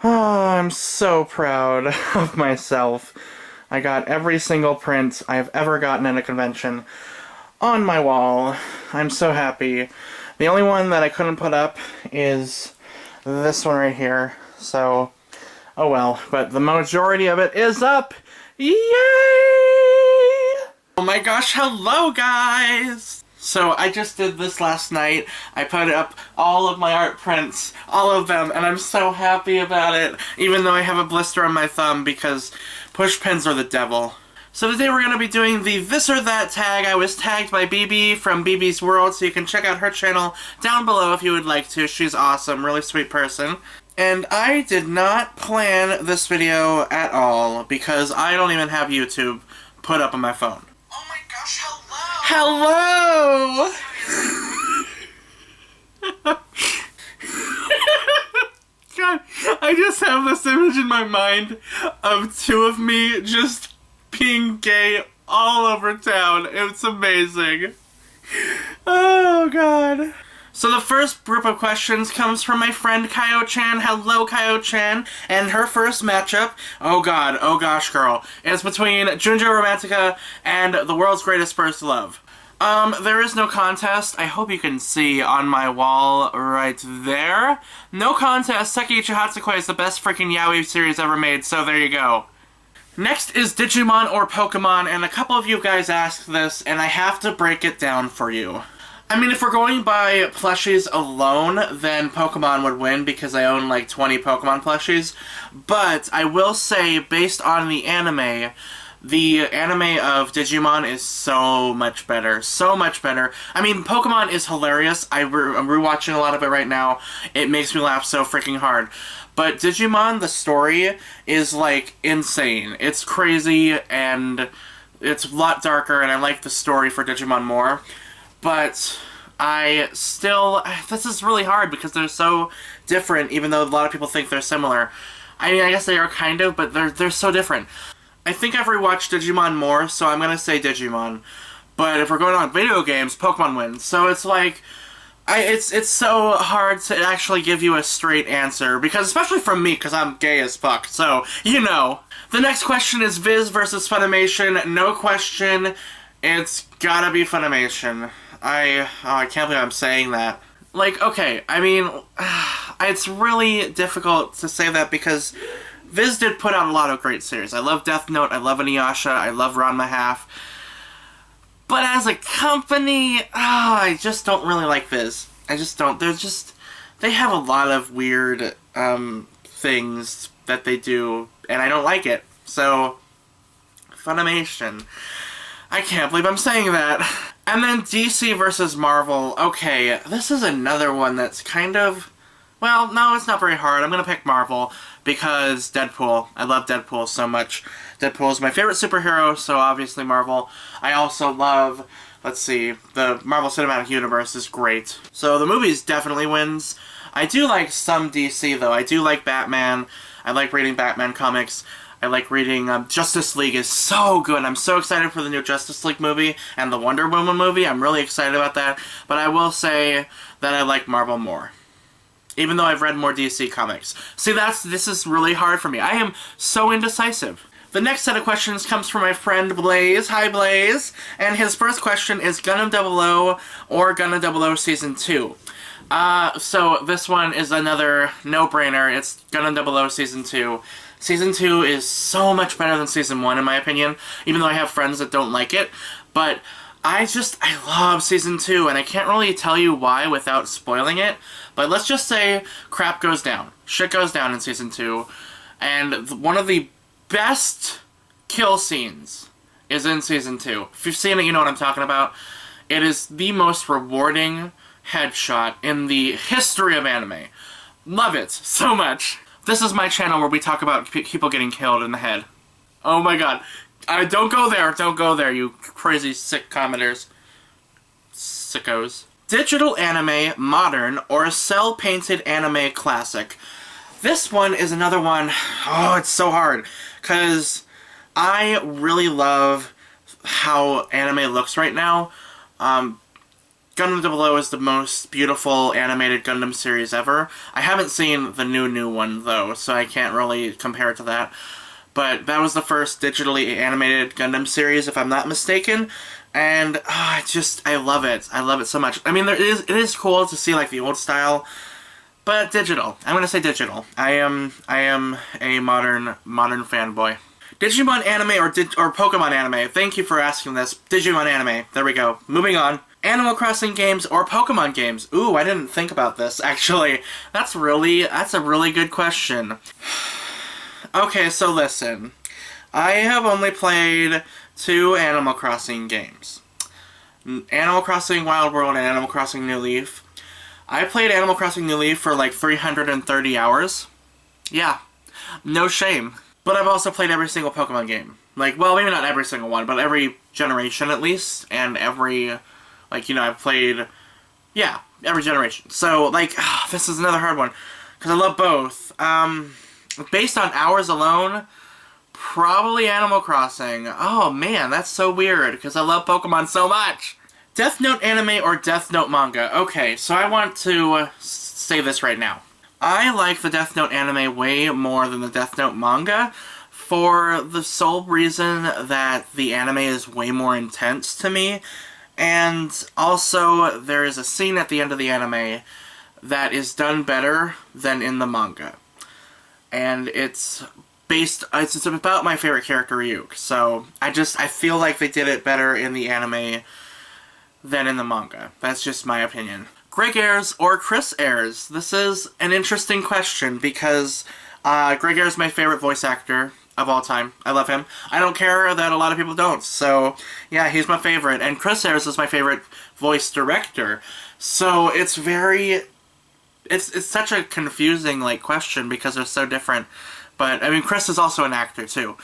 Oh, I'm so proud of myself. I got every single print I have ever gotten at a convention on my wall. I'm so happy. The only one that I couldn't put up is this one right here. So, oh well. But the majority of it is up. Yay! Oh my gosh, hello guys! So I just did this last night. I put up all of my art prints, all of them, and I'm so happy about it, even though I have a blister on my thumb because push pins are the devil. So today we're going to be doing the this or that tag. I was tagged by BB from BB's World, so you can check out her channel down below if you would like to. She's awesome, really sweet person. And I did not plan this video at all because I don't even have YouTube put up on my phone. Oh my gosh, hello! Hello! God, I just have this image in my mind of two of me just being gay all over town. It's amazing. Oh god. So the first group of questions comes from my friend Kaio-chan. Hello, Kaio-chan. And her first matchup, oh god, oh gosh girl, is between Junjo Romantica and The World's Greatest First Love. There is no contest. I hope you can see on my wall right there. No contest. Sekeiichi Hatsukoi is the best freaking yaoi series ever made, so there you go. Next is Digimon or Pokemon, and a couple of you guys asked this, and I have to break it down for you. I mean, if we're going by plushies alone, then Pokemon would win because I own like 20 Pokemon plushies. But I will say, based on the anime of Digimon is so much better. So much better. I mean, Pokemon is hilarious. I'm rewatching a lot of it right now. It makes me laugh so freaking hard. But Digimon, the story, is like insane. It's crazy and it's a lot darker, and I like the story for Digimon more. But this is really hard because they're so different, even though a lot of people think they're similar. I mean, I guess they are kind of, but they're so different. I think I've rewatched Digimon more, so I'm gonna say Digimon. But if we're going on video games, Pokemon wins. So it's like, it's so hard to actually give you a straight answer, because especially from me, because I'm gay as fuck, so, you know. The next question is Viz versus Funimation. No question, it's gotta be Funimation. I can't believe I'm saying that. Like, okay, I mean, it's really difficult to say that because Viz did put out a lot of great series. I love Death Note, I love Inuyasha, I love Ranma Half. But as a company, I just don't really like Viz. I just don't. They have a lot of weird things that they do, and I don't like it. So, Funimation. I can't believe I'm saying that. And then DC versus Marvel. Okay, this is another one that's kind of... Well, no, it's not very hard. I'm gonna pick Marvel because Deadpool. I love Deadpool so much. Deadpool is my favorite superhero, so obviously Marvel. I also love, let's see, the Marvel Cinematic Universe is great. So the movies definitely wins. I do like some DC, though. I do like Batman. I like reading Batman comics. I like reading Justice League is so good. I'm so excited for the new Justice League movie and the Wonder Woman movie. I'm really excited about that. But I will say that I like Marvel more, even though I've read more DC comics. See, this is really hard for me. I am so indecisive. The next set of questions comes from my friend Blaze. Hi, Blaze. And his first question is Gundam 00 or Gundam 00 Season 2. So this one is another no-brainer. It's Gundam 00 Season 2. Season 2 is so much better than Season 1, in my opinion, even though I have friends that don't like it. But I love Season 2, and I can't really tell you why without spoiling it. But let's just say crap goes down. Shit goes down in Season 2. And one of the best kill scenes is in Season 2. If you've seen it, you know what I'm talking about. It is the most rewarding headshot in the history of anime. Love it so much. This is my channel where we talk about people getting killed in the head. Oh my god. Don't go there, you crazy sick commenters. Sickos. Digital anime, modern, or cel-painted anime classic. This one is another one, oh, it's so hard, because I really love how anime looks right now. Gundam Gundam 00 is the most beautiful animated Gundam series ever. I haven't seen the new one, though, so I can't really compare it to that. But that was the first digitally animated Gundam series, if I'm not mistaken. And I love it. I love it so much. I mean, it is cool to see like the old style, but digital. I'm gonna say digital. I am a modern fanboy. Digimon anime or Pokemon anime? Thank you for asking this. Digimon anime. There we go. Moving on. Animal Crossing games or Pokemon games? Ooh, I didn't think about this, actually. That's a really good question. Okay, so listen. I have only played 2 Animal Crossing games. Animal Crossing Wild World and Animal Crossing New Leaf. I played Animal Crossing New Leaf for like 330 hours. Yeah, no shame. But I've also played every single Pokemon game. Like, well, maybe not every single one, but every generation at least. And every, like, you know, I've played, yeah, every generation. So, like, this is another hard one. Because I love both. Based on hours alone, probably Animal Crossing. Oh, man, that's so weird. Because I love Pokemon so much. Death Note anime or Death Note manga? Okay, so I want to say this right now. I like the Death Note anime way more than the Death Note manga for the sole reason that the anime is way more intense to me, and also there is a scene at the end of the anime that is done better than in the manga. And it's about my favorite character, Ryuk, so I feel like they did it better in the anime than in the manga. That's just my opinion. Greg Ayres or Chris Ayres? This is an interesting question because Greg Ayres is my favorite voice actor of all time. I love him. I don't care that a lot of people don't. So, yeah, he's my favorite. And Chris Ayres is my favorite voice director. So, it's such a confusing, like, question because they're so different. But, I mean, Chris is also an actor, too.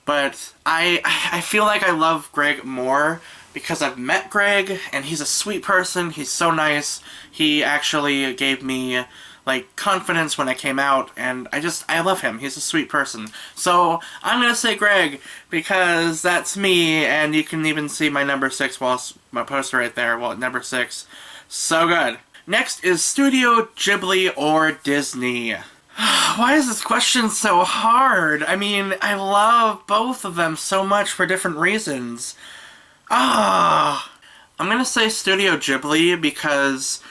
But I feel like I love Greg more because I've met Greg, and he's a sweet person. He's so nice. He actually gave me, like, confidence when I came out, and I love him. He's a sweet person. So, I'm gonna say Greg, because that's me, and you can even see my number 6 my poster right there. Well, number 6. So good. Next is Studio Ghibli or Disney. Why is this question so hard? I mean, I love both of them so much for different reasons. I'm gonna say Studio Ghibli because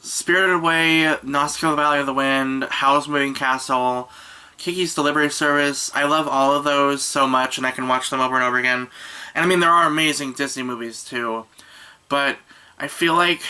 Spirited Away, Nausicaa of the Valley of the Wind, Howl's Moving Castle, Kiki's Delivery Service, I love all of those so much and I can watch them over and over again. And I mean, there are amazing Disney movies too, but I feel like,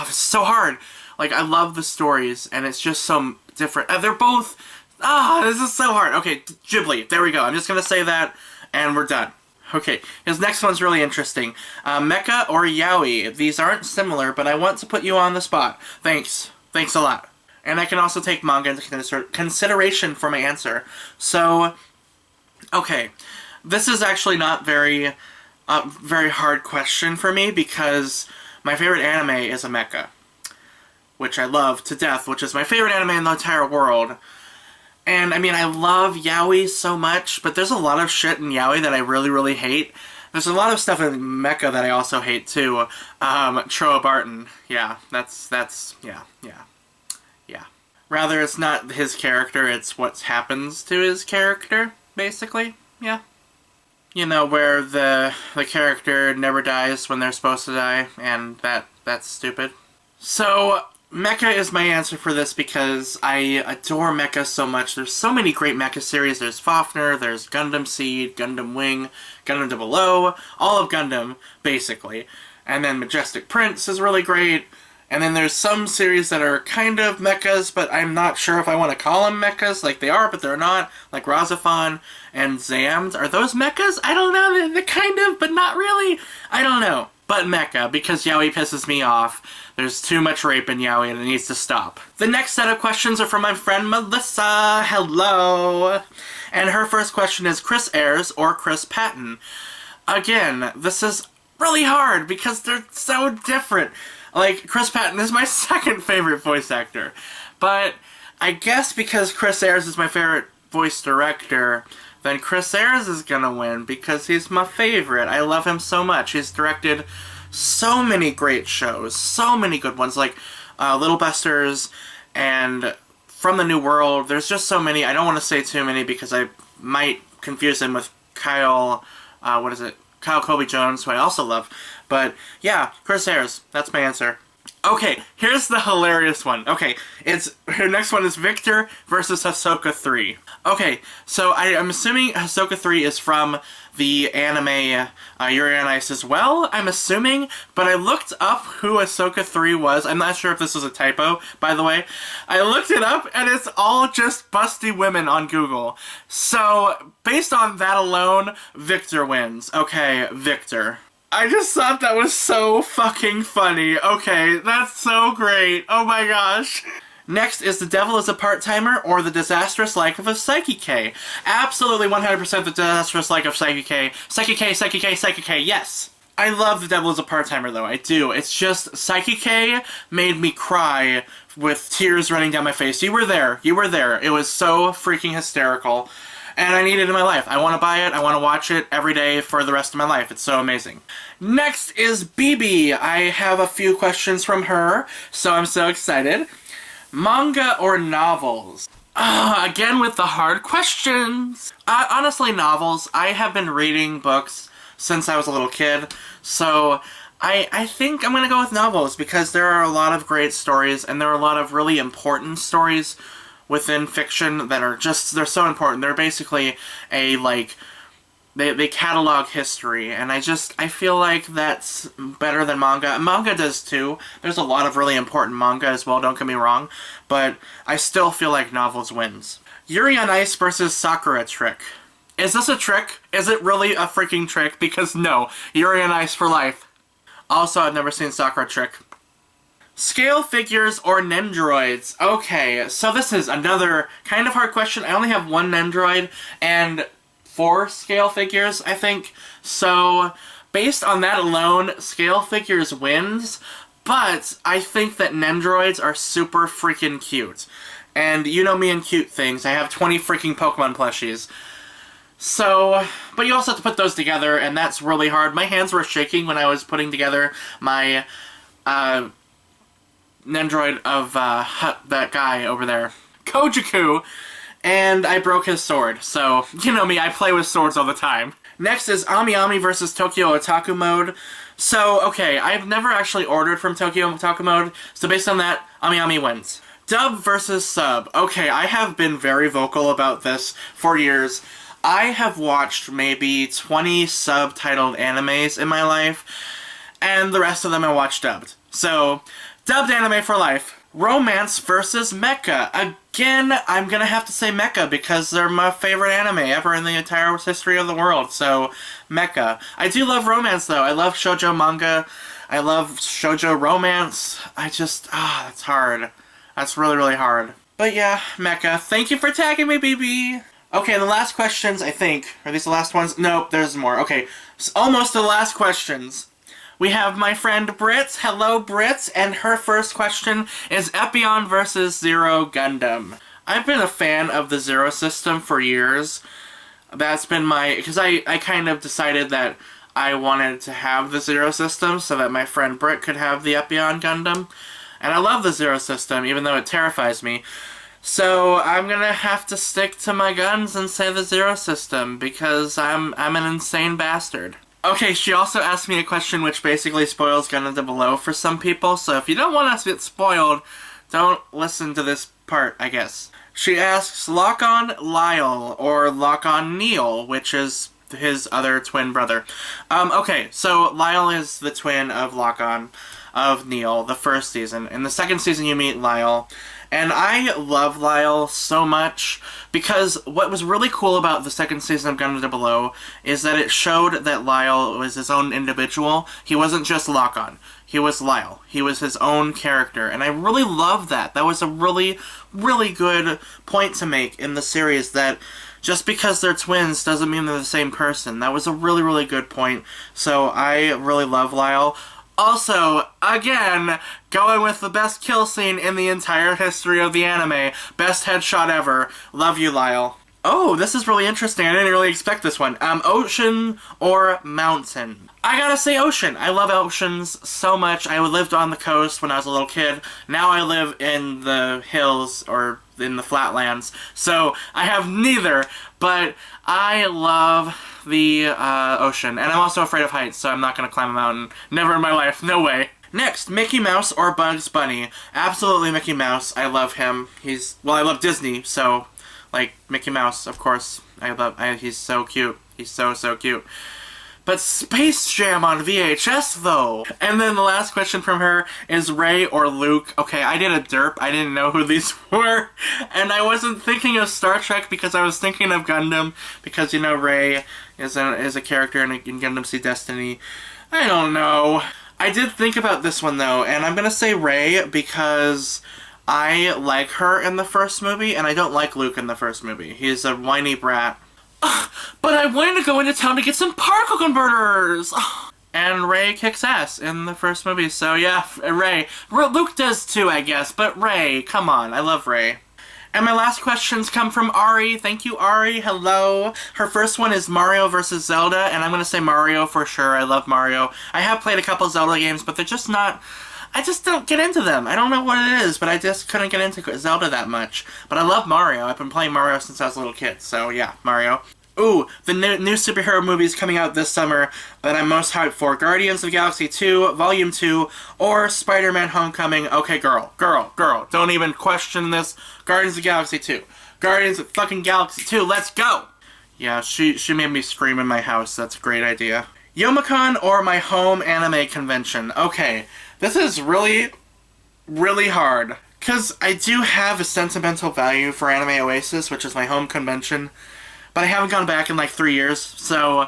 this is so hard. Like, I love the stories and it's just so different. They're both, this is so hard. Okay, Ghibli, there we go. I'm just gonna say that and we're done. Okay, his next one's really interesting. Mecha or Yaoi? These aren't similar, but I want to put you on the spot. Thanks. Thanks a lot. And I can also take manga into consideration for my answer. So, okay. This is actually not very hard question for me because my favorite anime is a mecha, which I love to death, which is my favorite anime in the entire world. And, I mean, I love Yaoi so much, but there's a lot of shit in Yaoi that I really, really hate. There's a lot of stuff in Mecha that I also hate, too. Troa Barton. Yeah, yeah. Rather, it's not his character, it's what happens to his character, basically. Yeah. You know, where the character never dies when they're supposed to die, and that's stupid. So, Mecha is my answer for this because I adore Mecha so much. There's so many great Mecha series. There's Fafnir, there's Gundam Seed, Gundam Wing, Gundam 00, all of Gundam, basically. And then Majestic Prince is really great. And then there's some series that are kind of mechas, but I'm not sure if I want to call them mechas. Like, they are, but they're not. Like Razafon and Zamd. Are those mechas? I don't know. They're kind of, but not really. I don't know. But mecha, because Yaoi pisses me off. There's too much rape in Yaoi and it needs to stop. The next set of questions are from my friend Melissa. Hello! And her first question is Chris Ayres or Chris Patton. Again, this is really hard because they're so different. Like, Chris Patton is my second favorite voice actor. But I guess because Chris Ayres is my favorite voice director, then Chris Ayres is gonna win because he's my favorite. I love him so much. He's directed So many great shows, so many good ones, like Little Busters and From the New World. There's just so many. I don't want to say too many because I might confuse him with Kyle, Kyle Colby Jones, who I also love. But yeah, Chris Ayres, that's my answer. Okay, here's the hilarious one. Okay, her next one is Victor versus Hisoka 3. Okay, so I'm assuming Hisoka 3 is from the anime Yuri on Ice as well, I'm assuming, but I looked up who Hisoka 3 was. I'm not sure if this was a typo, by the way. I looked it up, and it's all just busty women on Google. So, based on that alone, Victor wins. Okay, Victor. I just thought that was so fucking funny. Okay, that's so great. Oh my gosh. Next is The Devil is a Part-Timer or The Disastrous Life of Psyche K. Absolutely 100% The Disastrous Life of Psyche K. Psyche K, Psyche K, Psyche K, yes! I love The Devil is a Part-Timer though, I do. It's just, Psyche K made me cry with tears running down my face. You were there. You were there. It was so freaking hysterical. And I need it in my life. I want to buy it, I want to watch it every day for the rest of my life. It's so amazing. Next is BB. I have a few questions from her, so I'm so excited. Manga or novels? Again with the hard questions. Honestly, novels. I have been reading books since I was a little kid, so I think I'm going to go with novels because there are a lot of great stories, and there are a lot of really important stories within fiction that are just, they're so important. They're basically a, like, they catalog history, and I feel like that's better than manga. Manga does too. There's a lot of really important manga as well, don't get me wrong, but I still feel like novels wins. Yuri on Ice versus Sakura Trick. Is this a trick? Is it really a freaking trick? Because no, Yuri on Ice for life. Also, I've never seen Sakura Trick. Scale figures or Nendroids? Okay, so this is another kind of hard question. I only have one Nendroid and 4 scale figures, I think. So, based on that alone, scale figures wins, but I think that Nendroids are super freaking cute. And you know me and cute things. I have 20 freaking Pokemon plushies. So, but you also have to put those together, and that's really hard. My hands were shaking when I was putting together my, Nendroid of, that guy over there, Kojiku, and I broke his sword. So, you know me, I play with swords all the time. Next is Ami Ami versus Tokyo Otaku Mode. So, okay, I've never actually ordered from Tokyo Otaku Mode, so based on that, Ami Ami wins. Dub versus sub. Okay, I have been very vocal about this for years. I have watched maybe 20 subtitled animes in my life, and the rest of them I watched dubbed. So, dubbed anime for life. Romance versus mecha. Again, I'm gonna have to say mecha because they're my favorite anime ever in the entire history of the world, so mecha. I do love romance though. I love shoujo manga. I love shoujo romance. That's hard. That's really, really hard. But yeah, mecha. Thank you for tagging me, BB! Okay, the last questions, I think. Are these the last ones? Nope, there's more. Okay, so almost the last questions. We have my friend Britt. Hello, Britt. And her first question is Epion versus Zero Gundam. I've been a fan of the Zero system for years. That's been because I kind of decided that I wanted to have the Zero system so that my friend Britt could have the Epion Gundam. And I love the Zero system, even though it terrifies me. So I'm gonna have to stick to my guns and say the Zero system because I'm an insane bastard. Okay, she also asked me a question which basically spoils Gundam Below for some people, so if you don't want us to get spoiled, don't listen to this part, I guess. She asks, Lock-on Lyle or Lock-on Neil, which is his other twin brother. Okay, so Lyle is the twin of Lock-on, of Neil, the first season. In the second season you meet Lyle, and I love Lyle so much because what was really cool about the second season of Gundam Below is that it showed that Lyle was his own individual. He wasn't just Lock-on. He was Lyle. He was his own character, and I really love that. That was a really, really good point to make in the series, that just because they're twins doesn't mean they're the same person. That was a really, really good point, so I really love Lyle. Also, again, going with the best kill scene in the entire history of the anime. Best headshot ever. Love you, Lyle. Oh, this is really interesting. I didn't really expect this one. Ocean or mountain? I gotta say ocean. I love oceans so much. I lived on the coast when I was a little kid. Now I live in the hills or in the flatlands. So I have neither, but I love the ocean. And I'm also afraid of heights, so I'm not gonna climb a mountain. Never in my life. No way. Next, Mickey Mouse or Bugs Bunny? Absolutely Mickey Mouse. I love him. I love Disney, so like Mickey Mouse, of course. He's so cute. He's so cute. But Space Jam on VHS, though. And then the last question from her is Ray or Luke. Okay, I did a derp. I didn't know who these were. And I wasn't thinking of Star Trek because I was thinking of Gundam. Because, you know, Ray is a character in Gundam Seed Destiny. I don't know. I did think about this one, though. And I'm going to say Ray because I like her in the first movie, and I don't like Luke in the first movie. He's a whiny brat. But I wanted to go into town to get some particle converters! And Ray kicks ass in the first movie, so yeah, Ray. Luke does too, I guess, but Ray, come on, I love Ray. And my last questions come from Ari. Thank you, Ari. Hello. Her first one is Mario vs. Zelda, and I'm going to say Mario for sure. I love Mario. I have played a couple Zelda games, but they're just not... I just don't get into them. I don't know what it is, but I just couldn't get into Zelda that much. But I love Mario. I've been playing Mario since I was a little kid, so yeah, Mario. Ooh, the new superhero movies coming out this summer that I'm most hyped for. Guardians of the Galaxy 2, Volume 2, or Spider-Man Homecoming. Okay, girl. Don't even question this. Guardians of the Galaxy 2. Guardians of fucking Galaxy 2, let's go! Yeah, she made me scream in my house. That's a great idea. Youmacon or my home anime convention? Okay, this is really hard. Because I do have a sentimental value for Anime Oasis, which is my home convention. But I haven't gone back in like 3 years, so...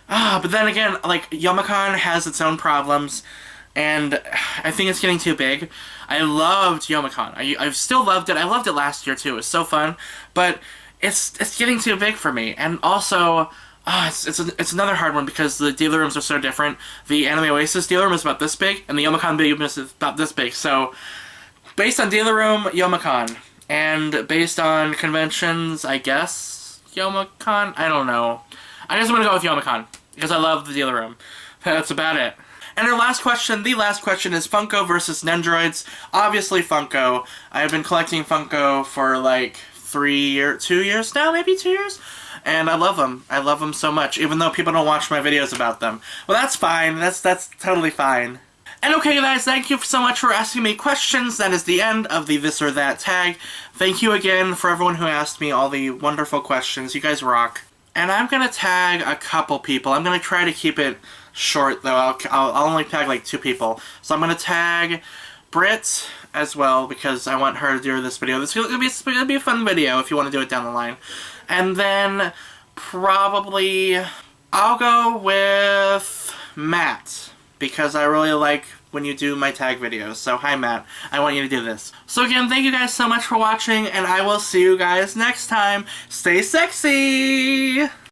but then again, like, Youmacon has its own problems, and I think it's getting too big. I loved Youmacon. I've still loved it. I loved it last year, too. It was so fun. But it's getting too big for me. And also... it's another hard one because the dealer rooms are so different. The Anime Oasis dealer room is about this big, and the Youmacon dealer room is about this big. So, based on dealer room, Youmacon. And based on conventions, I guess... Youmacon? I don't know. I just want to go with Youmacon because I love the dealer room. That's about it. And our last question, the last question is Funko versus Nendroids. Obviously Funko. I've been collecting Funko for like 2 years now, maybe 2 years? And I love them. I love them so much, even though people don't watch my videos about them. Well, that's fine. That's totally fine. And okay guys, thank you so much for asking me questions. That is the end of the This or That tag. Thank you again for everyone who asked me all the wonderful questions. You guys rock. And I'm gonna tag a couple people. I'm gonna try to keep it short though. I'll only tag like 2 people. So I'm gonna tag Britt as well because I want her to do this video. This is gonna be a fun video if you want to do it down the line. And then probably I'll go with Matt. Because I really like when you do my tag videos. So, hi Matt, I want you to do this. So again, thank you guys so much for watching, and I will see you guys next time. Stay sexy!